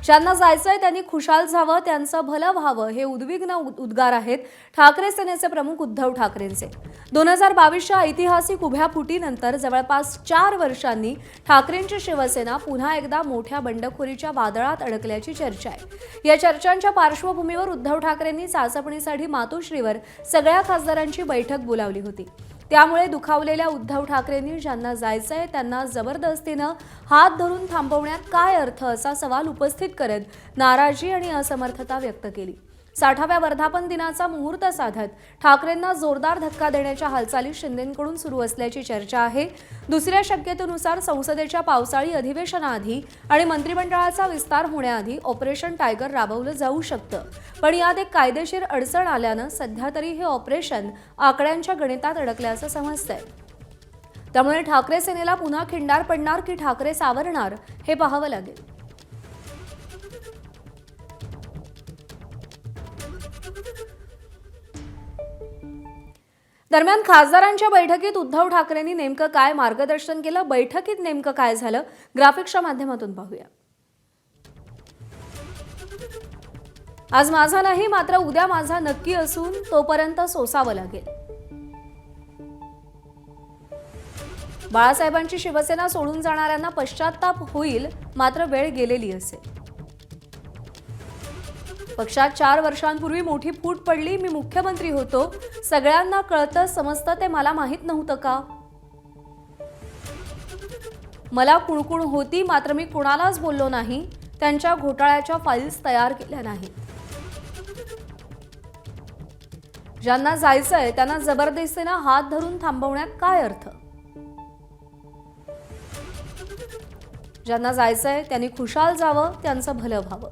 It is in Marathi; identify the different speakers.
Speaker 1: ज्यांना जायचंय त्यांनी खुशाल जावं, त्यांचं भलं व्हावं हे उद्विग्न उद्गार आहेत ठाकरे सेनेचे प्रमुख उद्धव ठाकरेंचे। 2022च्या ऐतिहासिक उभ्या फुटीनंतर जवळपास 4 वर्षांनी ठाकरेंची शिवसेना पुन्हा एकदा मोठ्या बंडखोरीच्या वादळात अडकल्याची चर्चा आहे। या चर्चांच्या पार्श्वभूमीवर उद्धव ठाकरेंनी चाचपणीसाठी मातोश्रीवर सगळ्या खासदारांची बैठक बोलावली होती। त्यामुळे दुखावलेल्या उद्धव ठाकरेंनी ज्यांना जायचंय त्यांना जबरदस्तीने हात धरून थांबवण्यात काय अर्थ असा सवाल उपस्थित करत नाराजी आणि असमर्थता व्यक्त केली। 60व्या वर्धापन दिनाचा मुहूर्त साधत ठाकरेंना जोरदार धक्का देण्याच्या हालचाली शिंदेंकडून सुरू असल्याची चर्चा आहे। दुसऱ्या शक्यतेनुसार संसदेच्या पावसाळी अधिवेशनाआधी आणि मंत्रिमंडळाचा विस्तार होण्याआधी ऑपरेशन टायगर राबवलं जाऊ शकतं, पण यात एक कायदेशीर अडचण आल्यानं सध्या तरी हे ऑपरेशन आकड्यांच्या गणितात अडकल्याचं समजतंय। त्यामुळे ठाकरे सेनेला पुन्हा खिंडार पडणार की ठाकरे सावरणार हे पाहावं लागेल। दरम्यान खासदारांच्या बैठकीत उद्धव ठाकरेंनी नेमकं काय मार्गदर्शन केलं, बैठकीत नेमकं काय झालं, ग्राफिक्सच्या माध्यमातून पाहूया। आज माझा नाही मात्र उद्या माझा नक्की असून तोपर्यंत सोसावं लागेल। बाळासाहेबांची शिवसेना सोडून जाणाऱ्यांना पश्चाताप होईल मात्र वेळ गेलेली असेल। पक्षात 4 वर्षांपूर्वी मोठी फूट पडली, मी मुख्यमंत्री होतो, सगळ्यांना कळतं समजतं ते मला माहित नव्हतं का? मला कुणकुण होती मात्र मी कुणालाच बोललो नाही, त्यांच्या घोटाळ्याच्या फाईल्स तयार केल्या नाहीत। ज्यांना जायचंय त्यांना जबरदस्तीने हात धरून थांबवण्यात काय अर्थ? ज्यांना जायचंय त्यांनी खुशाल जावं, त्यांचं भलं व्हावं।